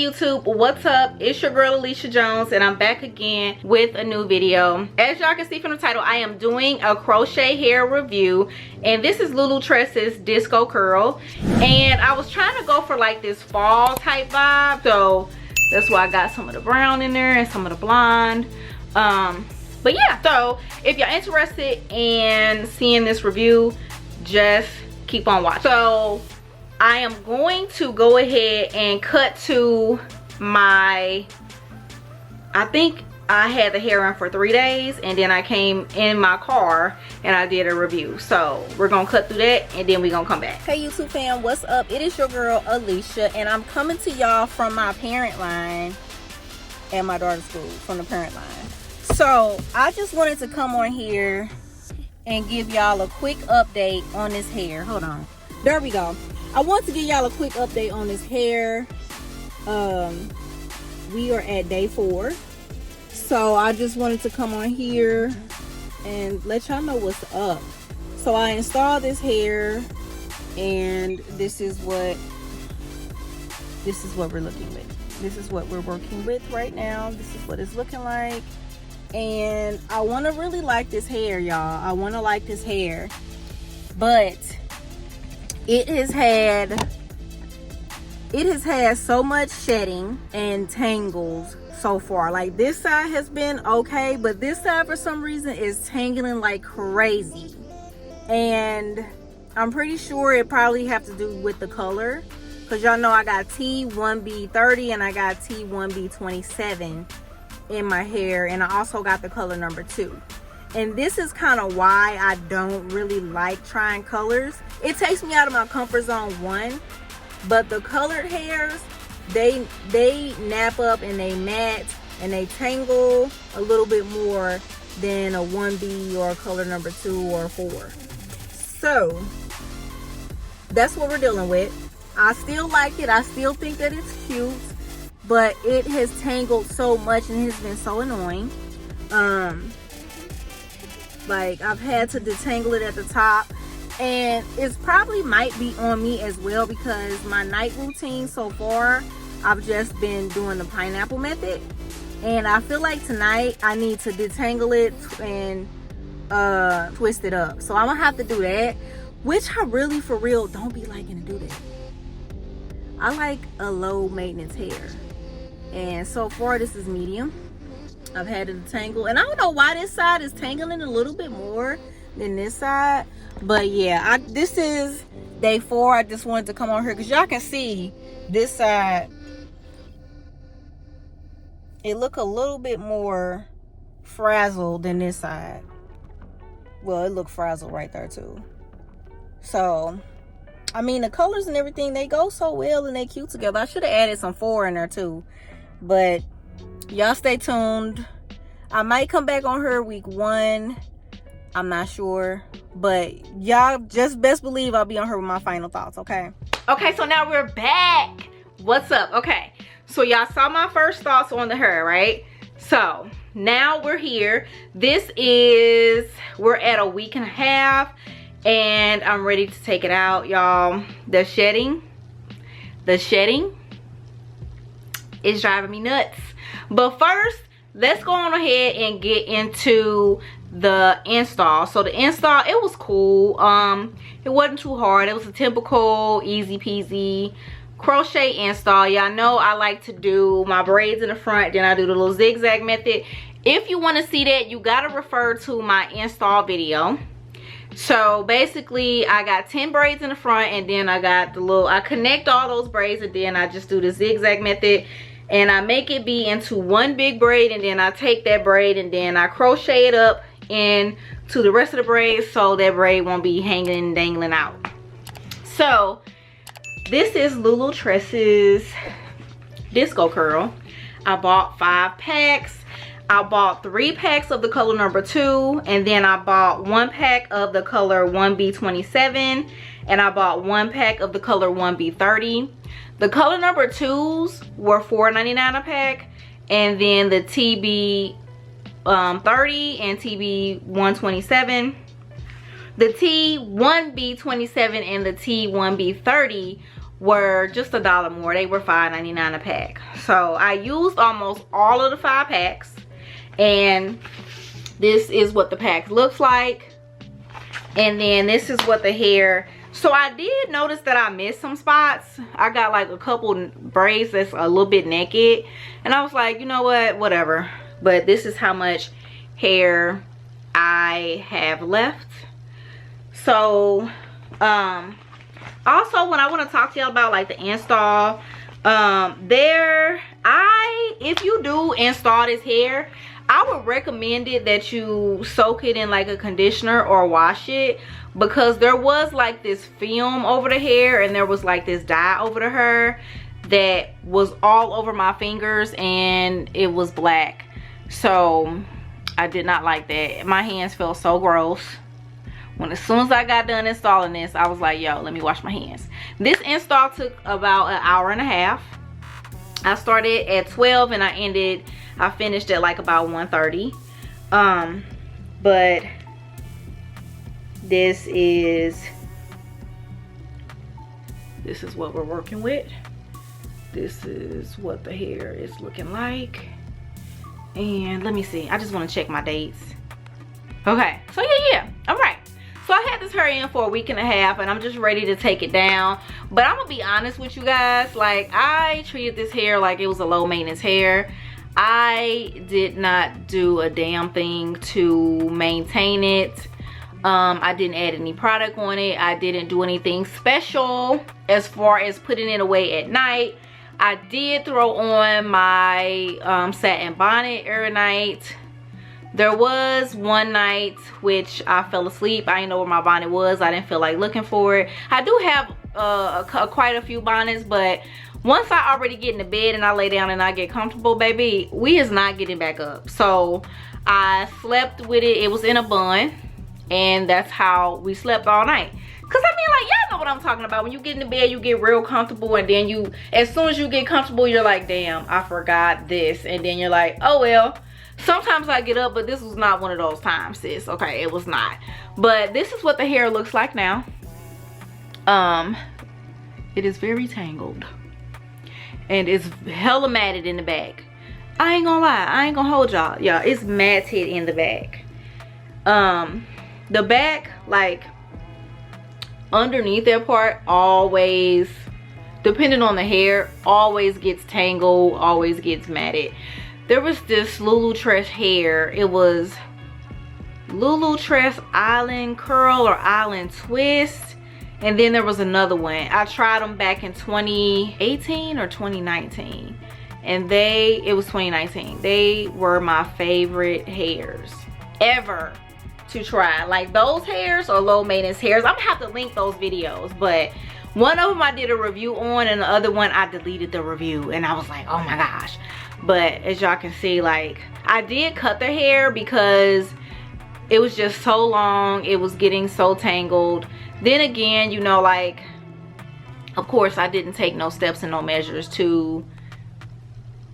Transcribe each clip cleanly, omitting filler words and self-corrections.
YouTube, what's up? It's your girl Alicia Jones, and I'm back again with a new video. As y'all can see from the title, I am doing a crochet hair review, and this is Lulutress's Disco Curl. And I was trying to go for like this fall type vibe, so that's why I got some of the brown in there and some of the blonde. But yeah, so if y'all interested in seeing this review, just keep on watching. So I am going to go ahead and cut to my, I think I had the hair on for 3 days, and then I came in my car and I did a review. So we're gonna cut through that and then we're gonna come back. Hey YouTube fam, what's up? It is your girl Alicia, and I'm coming to y'all from my parent line at my daughter's school, from the parent line. So I just wanted to come on here and give y'all a quick update on this hair. Hold on, there we go. I want to give y'all a quick update on this hair. We are at day 4, so I just wanted to come on here and let y'all know what's up. So I installed this hair, and this is what we're looking with. This is what we're working with right now. This is what it's looking like. And I want to really like this hair, y'all. I want to like this hair, but it has had so much shedding and tangles so far. Like, this side has been okay, but this side for some reason is tangling like crazy. And I'm pretty sure it probably have to do with the color, because y'all know I got T1B30 and I got T1B27 in my hair, and I also got the color number 2. And this is kind of why I don't really like trying colors. It takes me out of my comfort zone, one, but the colored hairs, they nap up and they mat and they tangle a little bit more than a 1B or a color number 2 or 4. So that's what we're dealing with. I still like it. I still think that it's cute, but it has tangled so much and it has been so annoying. Like, I've had to detangle it at the top, and it's probably might be on me as well, because my night routine so far, I've just been doing the pineapple method, and I feel like tonight I need to detangle it and twist it up. So I'm gonna have to do that, which I really, for real, don't be liking to do that. I like a low maintenance hair, and so far this is medium. I've had it detangle, and I don't know why this side is tangling a little bit more than this side, but yeah, this is day 4. I just wanted to come on here because y'all can see this side, it look a little bit more frazzled than this side. Well, it looked frazzled right there too. So I mean, the colors and everything, they go so well and they cute together. I should have added some 4 in there too, but y'all stay tuned. I might come back on her week 1. I'm not sure, but y'all just best believe I'll be on her with my final thoughts. Okay, so now we're back. What's up? Okay, so y'all saw my first thoughts on the hair, right? So now we're here. We're at a week and a half, and I'm ready to take it out, y'all. The shedding is driving me nuts. But first, let's go on ahead and get into the install. So the install, it was cool. It wasn't too hard. It was a typical easy peasy crochet install. Y'all know I like to do my braids in the front, then I do the little zigzag method. If you want to see that, you gotta refer to my install video. So basically, I got 10 braids in the front, and then I got the little, I connect all those braids, and then I just do the zigzag method, and I make it be into one big braid, and then I take that braid and then I crochet it up into the rest of the braids, so that braid won't be hanging and dangling out. So this is Lulutress's Disco Curl. I bought 5 packs. I bought 3 packs of the color number 2, and then I bought 1 pack of the color 1B27, and I bought 1 pack of the color 1B30. The color number 2s were $4.99 a pack, and then the TB 30 and TB 127. The T1B27 and the T1B30 were just $1 more. They were $5.99 a pack. So I used almost all of the 5 packs, and this is what the pack looks like. And then this is what the hair. So I did notice that I missed some spots. I got like a couple braids that's a little bit naked, and I was like, you know what, whatever. But this is how much hair I have left. So also, when I want to talk to y'all about like the install, if you do install this hair, I would recommend it that you soak it in like a conditioner or wash it, because there was like this film over the hair and there was like this dye over the hair that was all over my fingers, and it was black. So I did not like that. My hands felt so gross. As soon as I got done installing this, I was like, yo, let me wash my hands. This install took about an hour and a half. I started at 12 and I finished at like about 1:30. But this is what we're working with. This is what the hair is looking like. And let me see, I just want to check my dates. Okay, so yeah, all right. So I had this hair in for a week and a half, and I'm just ready to take it down. But I'm gonna be honest with you guys, like, I treated this hair like it was a low maintenance hair. I did not do a damn thing to maintain it. I didn't add any product on it. I didn't do anything special as far as putting it away at night. I did throw on my satin bonnet every night. There was one night which I fell asleep. I didn't know where my bonnet was. I didn't feel like looking for it. I do have quite a few bonnets, but once I already get in the bed and I lay down and I get comfortable, baby, we is not getting back up. So I slept with it. It was in a bun, and that's how we slept all night. Cause I mean, like, y'all know what I'm talking about. When you get in the bed, you get real comfortable, and then as soon as you get comfortable, you're like, damn, I forgot this. And then you're like, oh well. Sometimes I get up, but this was not one of those times, sis. Okay, it was not. But this is what the hair looks like now. It is very tangled, and it's hella matted in the back. I ain't gonna lie, I ain't gonna hold y'all. Yeah, it's matted in the back. The back, like underneath that part, always, depending on the hair, always gets tangled, always gets matted. There was this Lulutress hair. It was Lulutress Island Curl or Island Twist. And then there was another one. I tried them back in 2018 or 2019. And it was 2019. They were my favorite hairs ever to try. Like, those hairs are low maintenance hairs. I'm gonna have to link those videos. But one of them I did a review on, and the other one I deleted the review. And I was like, oh my gosh. But as y'all can see, like, I did cut the hair because it was just so long. It was getting so tangled. Then again, you know, like, of course I didn't take no steps and no measures to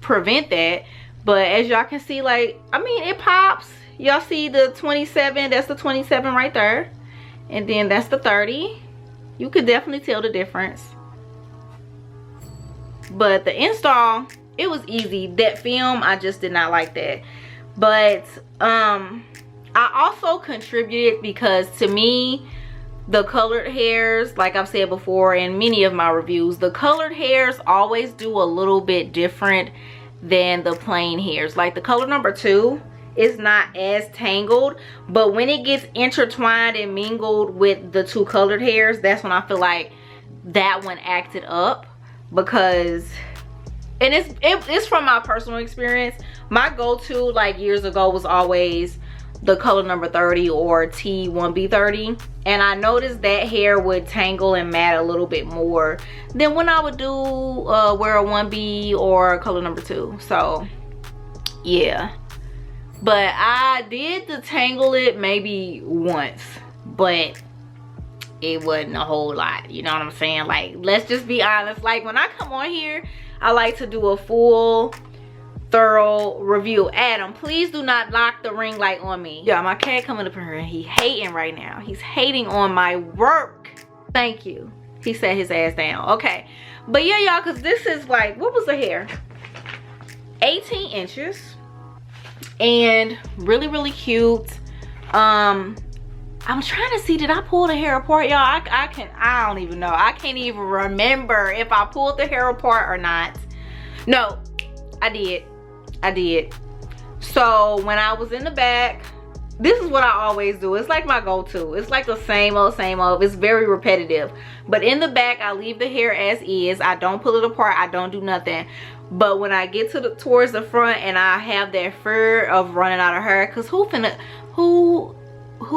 prevent that. But as y'all can see, like, I mean, it pops. Y'all see the 27? That's the 27 right there. And then that's the 30. You could definitely tell the difference. But the install, it was easy. That film, I just did not like that. But I also contributed because, to me, the colored hairs, like I've said before in many of my reviews, the colored hairs always do a little bit different than the plain hairs. Like the color number 2 is not as tangled, but when it gets intertwined and mingled with the 2 colored hairs, that's when I feel like that one acted up. Because, and it's from my personal experience, my go-to like years ago was always the color number 30 or T1B30, and I noticed that hair would tangle and mat a little bit more than when I would do wear a 1B or color number 2. So yeah, but I did detangle it maybe once, but it wasn't a whole lot, you know what I'm saying? Like, let's just be honest. Like, when I come on here, I like to do a full thorough review. Adam, please do not lock the ring light on me. Yeah, my cat coming up here and he hating right now. He's hating on my work. Thank you. He sat his ass down. Okay. But yeah, y'all, because this is like, what was the hair? 18 inches. And really, really cute. I'm trying to see, did I pull the hair apart, y'all? I don't even know. I can't even remember if I pulled the hair apart or not. No, I did. So when I was in the back, this is what I always do. It's like my go-to. It's like the same old. It's very repetitive. But in the back, I leave the hair as is. I don't pull it apart. I don't do nothing. But when I get to towards the front and I have that fear of running out of hair, because who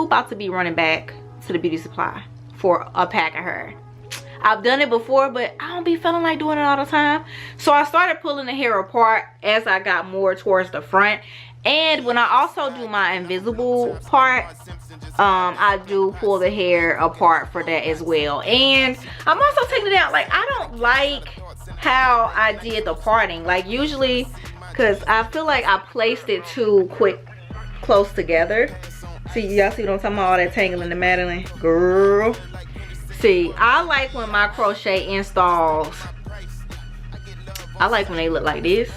about to be running back to the beauty supply for a pack of hair? I've done it before, but I don't be feeling like doing it all the time. So I started pulling the hair apart as I got more towards the front. And when I also do my invisible part, I do pull the hair apart for that as well. And I'm also taking it out. Like, I don't like how I did the parting. Like, usually, because I feel like I placed it too close together. See, y'all see what I'm talking about? All that tangling and Madeline. Girl. See, I like when my crochet installs, I like when they look like this.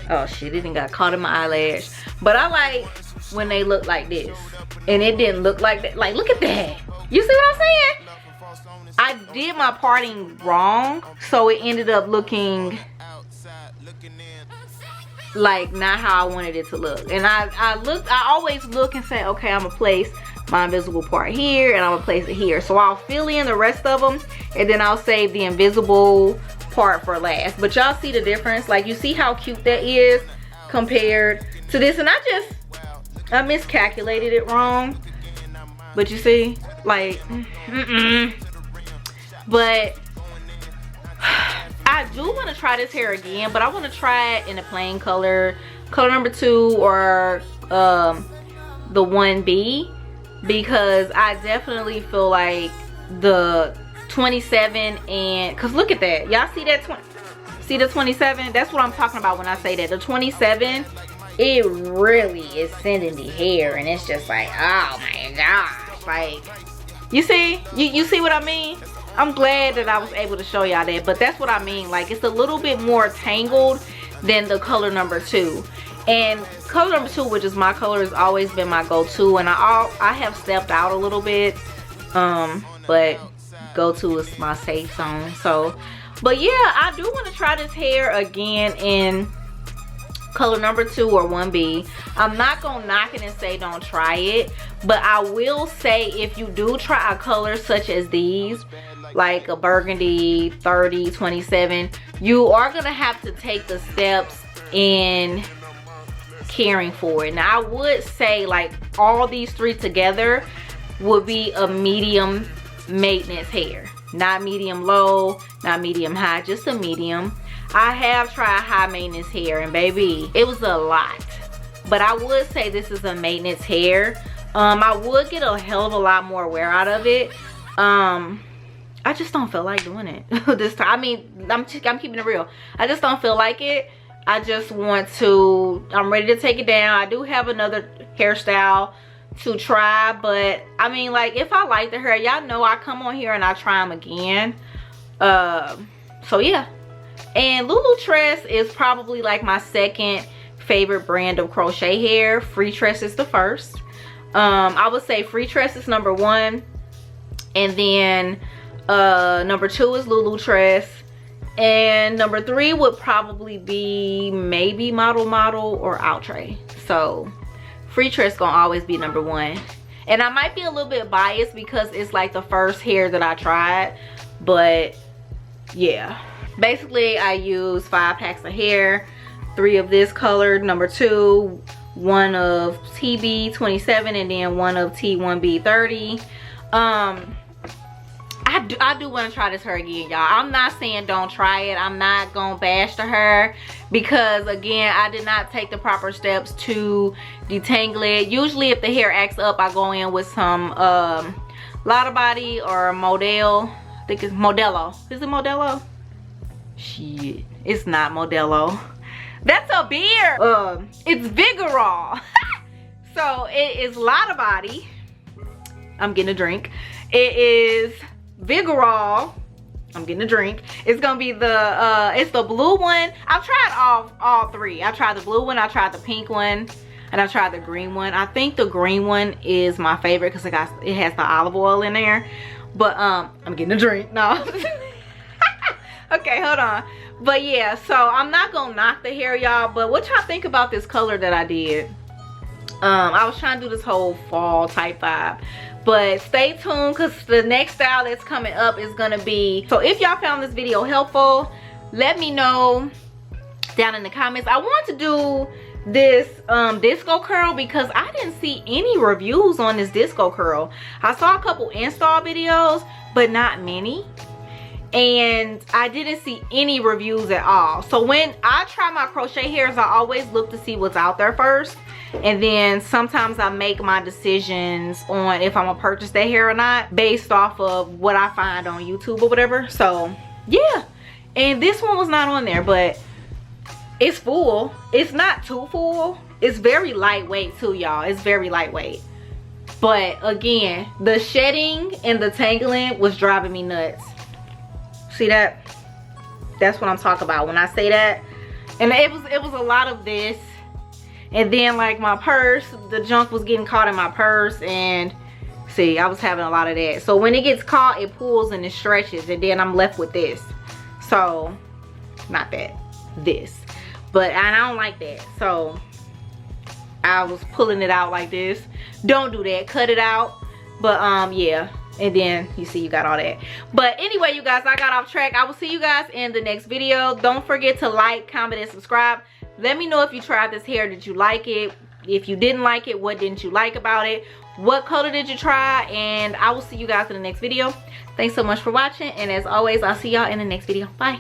Oh shit, it didn't got caught in my eyelash. But I like when they look like this. And it didn't look like that. Like, look at that. You see what I'm saying? I did my parting wrong. So it ended up looking like not how I wanted it to look. And I always look and say, okay, I'm gonna place my invisible part here and I'm gonna place it here. So I'll fill in the rest of them and then I'll save the invisible part for last. But y'all see the difference? Like, you see how cute that is compared to this. And I miscalculated it wrong. But you see, like, But I do want to try this hair again, but I want to try it in a plain color number 2 or the 1B, because I definitely feel like the 27 and, because look at that, y'all see that see the 27? That's what I'm talking about when I say that. The 27, it really is sending the hair, and it's just like, oh my gosh, like, you see what I mean? I'm glad that I was able to show y'all that, but that's what I mean. Like, it's a little bit more tangled than the color number 2. And color number 2, which is my color, has always been my go-to. And I have stepped out a little bit, but go-to is my safe zone. So, but yeah, I do want to try this hair again in color number 2 or 1B. I'm not gonna knock it and say don't try it, but I will say if you do try a color such as these, like a burgundy 30, 27, you are gonna have to take the steps in caring for it. Now, I would say like all these 3 together would be a medium maintenance hair, not medium low, not medium high, just a medium. I have tried high maintenance hair, and baby, it was a lot. But I would say this is a maintenance hair. I would get a hell of a lot more wear out of it. I just don't feel like doing it this time. I mean, I'm keeping it real. I just don't feel like it. I just want to, I'm ready to take it down. I do have another hairstyle to try, but I mean, like, if I like the hair, y'all know I come on here and I try them again. So yeah. And Lulutress is probably like my second favorite brand of crochet hair. Freetress is the first. I would say Freetress is number 1, and then number 2 is Lulutress, and number 3 would probably be maybe Model or Outre. So Freetress gonna always be number 1. And I might be a little bit biased because it's like the first hair that I tried, but yeah. Basically, I use 5 packs of hair, 3 of this color, number 2, 1 of TB 27, and then 1 of T1B 30. I do want to try this hair again, y'all. I'm not saying don't try it. I'm not gonna bash the hair because, again, I did not take the proper steps to detangle it. Usually, if the hair acts up, I go in with some Lotta Body or Model. I think it's Modelo. Is it Modelo? Shit, it's not Modelo. That's a beer. It's Vigorol. So it is Lotta Body. I'm getting a drink. It is Vigorol. I'm getting a drink. It's gonna be the it's the blue one. I've tried all three. I tried the blue one, I tried the pink one, and I tried the green one. I think the green one is my favorite because it has the olive oil in there. But I'm getting a drink. No. Okay, hold on. But yeah, so I'm not gonna knock the hair, y'all, but what y'all think about this color that I did? I was trying to do this whole fall type vibe, but stay tuned because the next style that's coming up is gonna be, so if y'all found this video helpful, let me know down in the comments. I want to do this disco curl because I didn't see any reviews on this disco curl. I saw a couple install videos, but not many, and I didn't see any reviews at all. So when I try my crochet hairs, I always look to see what's out there first, and then sometimes I make my decisions on if I'm gonna purchase that hair or not based off of what I find on YouTube or whatever. So yeah, and this one was not on there, but it's full. It's not too full. It's very lightweight too, y'all. It's very lightweight, but again, the shedding and the tangling was driving me nuts. See that? That's what I'm talking about when I say that. And it was a lot of this, and then like my purse, the junk was getting caught in my purse, and see, I was having a lot of that. So when it gets caught, it pulls and it stretches, and then I'm left with this. So not that, this, but I don't like that. So I was pulling it out like this. Don't do that, cut it out. But yeah, and then you see you got all that. But anyway, you guys, I got off track. I will see you guys in the next video. Don't forget to like, comment, and subscribe. Let me know if you tried this hair. Did you like it? If you didn't like it, what didn't you like about it? What color did you try? And I will see you guys in the next video. Thanks so much for watching, and as always, I'll see y'all in the next video. Bye.